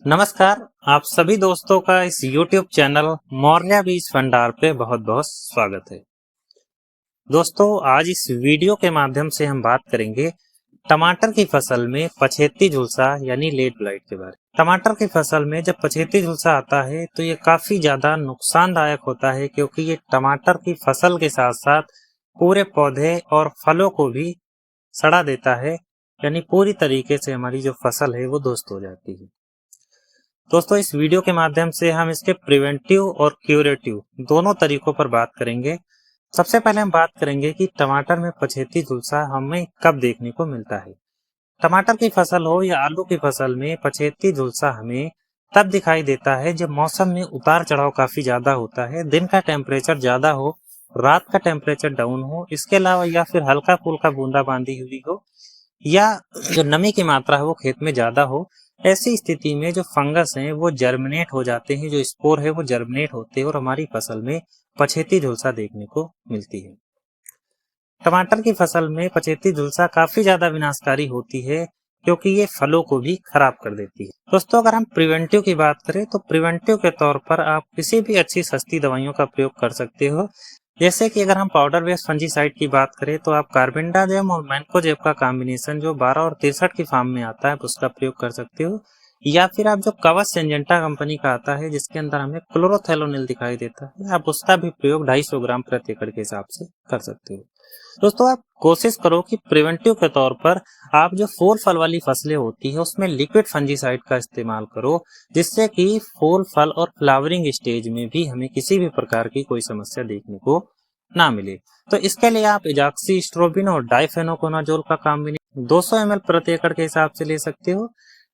नमस्कार। आप सभी दोस्तों का इस YouTube चैनल मौर्या बीज भंडार पे बहुत बहुत स्वागत है। दोस्तों, आज इस वीडियो के माध्यम से हम बात करेंगे टमाटर की फसल में पछेती झुलसा यानी लेट ब्लाइट के बारे में। टमाटर की फसल में जब पछेती झुलसा आता है तो ये काफी ज्यादा नुकसानदायक होता है, क्योंकि ये टमाटर की फसल के साथ साथ पूरे पौधे और फलों को भी सड़ा देता है, यानी पूरी तरीके से हमारी जो फसल है वो ध्वस्त हो जाती है। दोस्तों, इस वीडियो के माध्यम से हम इसके प्रिवेंटिव और क्यूरेटिव दोनों तरीकों पर बात करेंगे। सबसे पहले हम बात करेंगे कि टमाटर में पछेती झुलसा हमें कब देखने को मिलता है। टमाटर की फसल हो या आलू की फसल में पछेती झुलसा हमें तब दिखाई देता है जब मौसम में उतार चढ़ाव काफी ज्यादा होता है, दिन का टेम्परेचर ज्यादा हो, रात का टेम्परेचर डाउन हो, इसके अलावा या फिर हल्का फुल्का बूंदाबांदी हुई हो, या जो नमी की मात्रा है वो खेत में ज्यादा हो। ऐसी स्थिति में जो फंगस हैं वो जर्मिनेट हो जाते हैं, जो स्पोर है वो जर्मिनेट होते हैं और हमारी फसल में पछेती झुलसा देखने को मिलती है। टमाटर की फसल में पछेती झुलसा काफी ज्यादा विनाशकारी होती है, क्योंकि ये फलों को भी खराब कर देती है। दोस्तों, अगर हम प्रिवेंटिव की बात करें तो प्रिवेंटिव के तौर पर आप किसी भी अच्छी सस्ती दवाइयों का प्रयोग कर सकते हो। जैसे कि अगर हम पाउडर बेस्ड फंजीसाइड की बात करें तो आप कार्बेंडाजिम और मैंकोजेब का कॉम्बिनेशन जो 12 और 63 की फॉर्म में आता है उसका प्रयोग कर सकते हो, या फिर आप जो कवच सिंजेंटा कंपनी का आता है जिसके अंदर हमें क्लोरोथेलोनिल दिखाई देता है, आप उसका भी प्रयोग 250 ग्राम प्रति एकड़ के हिसाब से कर सकते हो। दोस्तों, आप कोशिश करो कि प्रिवेंटिव के तौर पर आप जो फूल फल वाली फसलें होती है उसमें लिक्विड फंजीसाइड का इस्तेमाल करो, जिससे कि फूल फल और फ्लावरिंग स्टेज में भी हमें किसी भी प्रकार की कोई समस्या देखने को ना मिले। तो इसके लिए आप एजाक्सी स्ट्रोबिन और डाइफेनोकोनाजोल का कॉम्बिनेशन 200 ml प्रति एकड़ के हिसाब से ले सकते हो,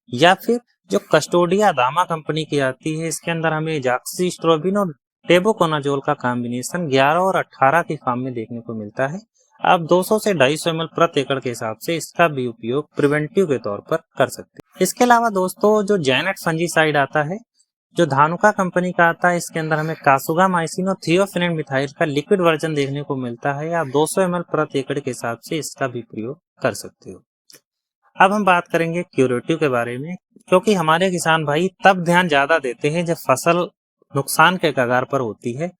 या फिर जो कस्टोडिया दामा कंपनी की आती है इसके अंदर हमें एजाक्सी स्ट्रोबिन और टेबुकोनाजोल का कॉम्बिनेशन 11 और 18 की फॉर्म में देखने को मिलता है। आप 200 से 250 ml प्रति एकड़ के हिसाब से इसका भी उपयोग प्रिवेंटिव के तौर पर कर सकते हैं। इसके अलावा दोस्तों, जो जैनेट फंजीसाइड आता है जो धानुका कंपनी का आता है, इसके अंदर हमें कासुगामाइसिन और थियोफिनेट मिथाइल का लिक्विड वर्जन देखने को मिलता है। आप 200 ml प्रति एकड़ के हिसाब से इसका भी प्रयोग कर सकते हो। अब हम बात करेंगे क्यूरेटिव के बारे में, क्योंकि हमारे किसान भाई तब ध्यान ज्यादा देते हैं जब फसल नुकसान के कगार पर होती है।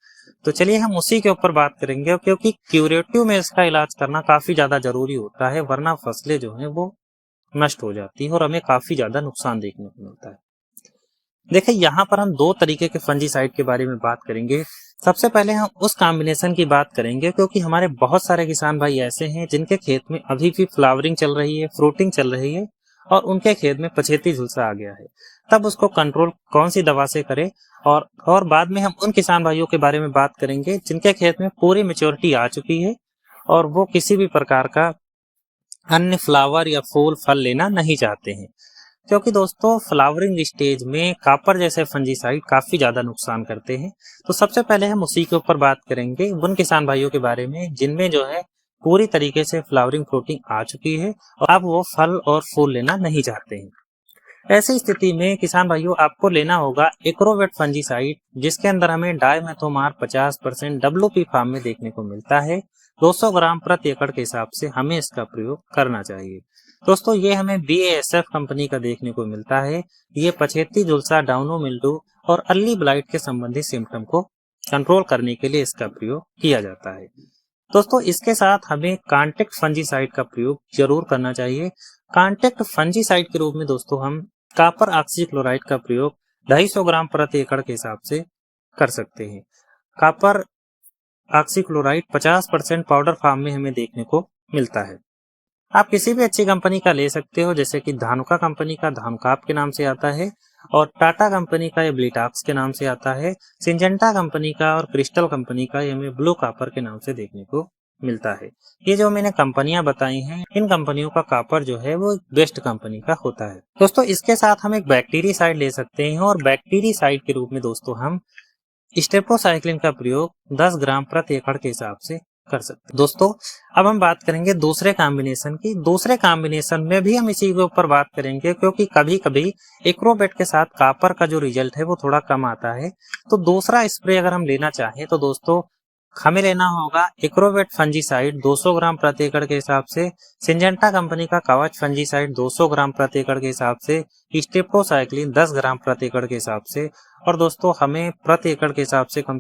तो चलिए हम उसी के ऊपर बात करेंगे, क्योंकि क्यूरेटिव में इसका इलाज करना काफी ज्यादा जरूरी होता है, वरना फसलें जो हैं वो नष्ट हो जाती है और हमें काफी ज्यादा नुकसान देखने को मिलता है। देखिए, यहाँ पर हम दो तरीके के फंजीसाइड के बारे में बात करेंगे। सबसे पहले हम उस कॉम्बिनेशन की बात करेंगे, क्योंकि हमारे बहुत सारे किसान भाई ऐसे हैं जिनके खेत में अभी भी फ्लावरिंग चल रही है, फ्रूटिंग चल रही है और उनके खेत में पछेती झुलसा आ गया है। तब उसको कंट्रोल कौन सी दवा से करें, और बाद में हम उन किसान भाइयों के बारे में बात करेंगे जिनके खेत में पूरी मेच्योरिटी आ चुकी है और वो किसी भी प्रकार का अन्य फ्लावर या फूल फल लेना नहीं चाहते हैं। क्योंकि दोस्तों, फ्लावरिंग स्टेज में कापर जैसे फंजीसाइड काफी ज्यादा नुकसान करते हैं। तो सबसे पहले हम उसी के ऊपर बात करेंगे, उन किसान भाइयों के बारे में जिनमें जो है पूरी तरीके से फ्लावरिंग फ्रूटिंग आ चुकी है और अब वो फल और फूल लेना नहीं चाहते हैं। ऐसी स्थिति में किसान भाइयों आपको लेना होगा एग्रोवेट फंजीसाइड, जिसके अंदर हमें डाइमेथोमार 50% WP फार्म में देखने को मिलता है। 200 ग्राम प्रति एकड़ के हिसाब से हमें इसका प्रयोग करना चाहिए। दोस्तों, ये हमें BASF कंपनी का देखने को मिलता है। ये पछेती झुलसा, डाउनो मिल्ड्यू और अर्ली ब्लाइट के संबंधित सिम्टम को कंट्रोल करने के लिए इसका प्रयोग किया जाता है। दोस्तों, इसके साथ हमें कॉन्टेक्ट फंजीसाइड का प्रयोग जरूर करना चाहिए। कॉन्टेक्ट फंजीसाइड के रूप में दोस्तों हम कॉपर ऑक्सीक्लोराइड का प्रयोग 250 ग्राम प्रति एकड़ के हिसाब से कर सकते हैं। कॉपर ऑक्सीक्लोराइड 50% पाउडर फॉर्म में हमें देखने को मिलता है। आप किसी भी अच्छी कंपनी का ले सकते हो, जैसे कि धानुका कंपनी का धानुकाप के नाम से आता है और टाटा कंपनी का ये ब्लिटाक्स के नाम से आता है। सिंजेंटा कंपनी का और क्रिस्टल कंपनी का ये हमें ब्लू कॉपर के नाम से देखने को मिलता है। ये जो मैंने कंपनियां बताई हैं, इन कंपनियों का कॉपर जो है वो बेस्ट कंपनी का होता है। दोस्तों, इसके साथ हम एक बैक्टीरियासाइड ले सकते हैं और बैक्टीरियासाइड के रूप में दोस्तों हम स्टेप्रोसाइक्लिन का प्रयोग 10 ग्राम प्रति एकड़ के हिसाब से कर सकते हैं। दोस्तों, अब हम बात करेंगे दूसरे कॉम्बिनेशन की। दूसरे कॉम्बिनेशन में भी हम इसी के ऊपर बात करेंगे, क्योंकि कभी कभी एक्रोबेट के साथ कॉपर का जो रिजल्ट है वो थोड़ा कम आता है। तो दूसरा स्प्रे अगर हम लेना चाहें तो दोस्तों हमें लेना होगा एक्रोवेट फंजीसाइड 200 ग्राम प्रति एकड़ के हिसाब से, सिंजेंटा कंपनी का कवच फंजीसाइड 200 ग्राम प्रति एकड़ के हिसाब से, स्टेप्टोसाइक्लिन 10 ग्राम प्रति एकड़ के हिसाब से। और दोस्तों हमें प्रति एकड़ के हिसाब से कम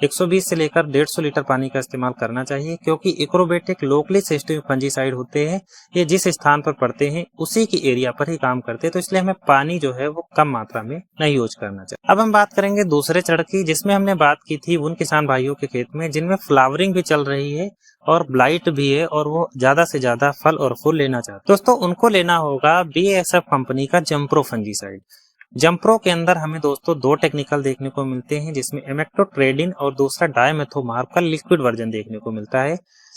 120 से लेकर 150 लीटर पानी का इस्तेमाल करना चाहिए, क्योंकि एक्रोवेट एक लोकली सेंसिटिव फंजीसाइड होते हैं। ये जिस स्थान पर पड़ते हैं उसी की एरिया पर ही काम करते हैं, तो इसलिए हमें पानी जो है वो कम मात्रा में नहीं यूज करना चाहिए। अब हम बात करेंगे दूसरे चरण की, जिसमें हमने बात की थी उन किसान भाइयों के खेत में जिनमें फ्लावरिंग भी चल रही है और ब्लाइट भी है और वो ज्यादा से ज्यादा फल और फूल लेना चाहते हैं। दोस्तों उनको लेना होगा BASF कंपनी का जम्प्रो फंजीसाइड। जम्प्रो के अंदर हमें दोस्तों दो टेक्निकल देखने को मिलते हैं, जिसमें इमेक्टोट्रेडिन और दूसरा डायमेथोमार्ब का लिक्विड वर्जन देखने को मिलता है।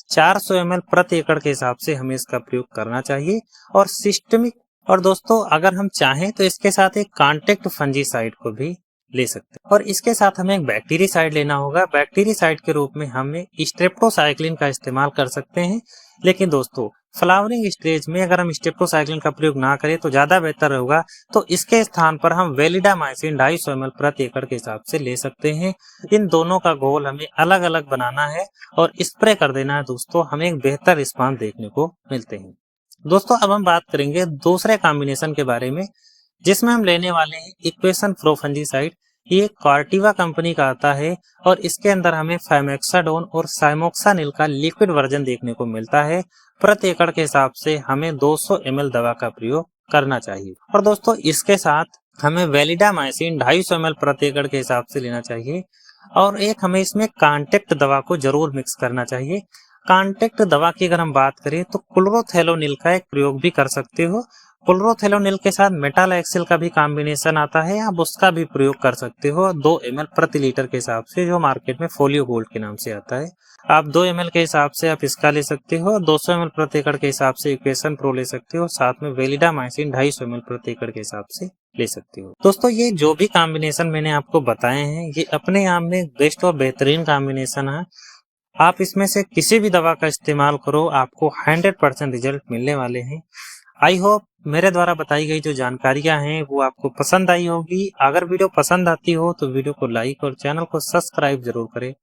400 ml प्रति एकड़ के हिसाब से हमें इसका प्रयोग करना चाहिए और सिस्टमिक। और दोस्तों अगर हम चाहें तो इसके साथ एक कॉन्टेक्ट फंजीसाइड को भी ले सकते हैं, और इसके साथ हमें एक बैक्टीरियासाइड लेना होगा। बैक्टीरियासाइड के रूप में हमें स्ट्रेप्टोसाइक्लिन का इस्तेमाल कर सकते हैं, लेकिन दोस्तों फ्लावरिंग स्टेज में अगर हम स्ट्रेप्टोसाइक्लिन का प्रयोग ना करें तो ज्यादा बेहतर होगा। तो इसके स्थान पर हम वेलिडामाइसिन 250 ml प्रति एकड़ के हिसाब से ले सकते हैं। इन दोनों का घोल हमें अलग अलग बनाना है और स्प्रे कर देना है दोस्तों, हमें एक बेहतर रिस्पांस देखने को मिलते हैं। दोस्तों अब हम बात करेंगे दूसरे कॉम्बिनेशन के बारे में, जिसमें हम लेने वाले हैं इक्वेशन प्रो फंजीसाइड। ये कार्टिवा कंपनी का आता है और इसके अंदर हमें फाइमेक्साडोन और साइमोक्सानिल का लिक्विड वर्जन देखने को मिलता है। प्रति एकड़ के हिसाब से हमें 200 ml दवा का प्रयोग करना चाहिए। और दोस्तों इसके साथ हमें वेलिडामाइसिन 250 ml प्रति एकड़ के हिसाब से लेना चाहिए, और एक हमें इसमें कॉन्टेक्ट दवा को जरूर मिक्स करना चाहिए। कॉन्टेक्ट दवा की अगर हम बात करें तो क्लोरोथेलोनिल का एक प्रयोग भी कर सकते हो। क्लोरोथेलोनिल के साथ मेटालाक्सिल का भी कॉम्बिनेशन आता है, आप उसका भी प्रयोग कर सकते हो 2 ml प्रति लीटर के हिसाब से, जो मार्केट में फोलियो गोल्ड के नाम से आता है। आप 2 ml के हिसाब से आप इसका ले सकते हो, 200 ml प्रति एकड़ के हिसाब से इक्वेशन प्रो ले सकते हो, साथ में वेलिडामाइसिन 250 ml प्रति एकड़ के हिसाब से ले सकते हो। दोस्तों ये जो भी कॉम्बिनेशन मैंने आपको बताए हैं ये अपने आप में बेस्ट और बेहतरीन कॉम्बिनेशन है। आप इसमें से किसी भी दवा का इस्तेमाल करो, आपको 100% रिजल्ट मिलने वाले हैं। आई होप मेरे द्वारा बताई गई जो जानकारियां हैं वो आपको पसंद आई होगी। अगर वीडियो पसंद आती हो तो वीडियो को लाइक और चैनल को सब्सक्राइब जरूर करें।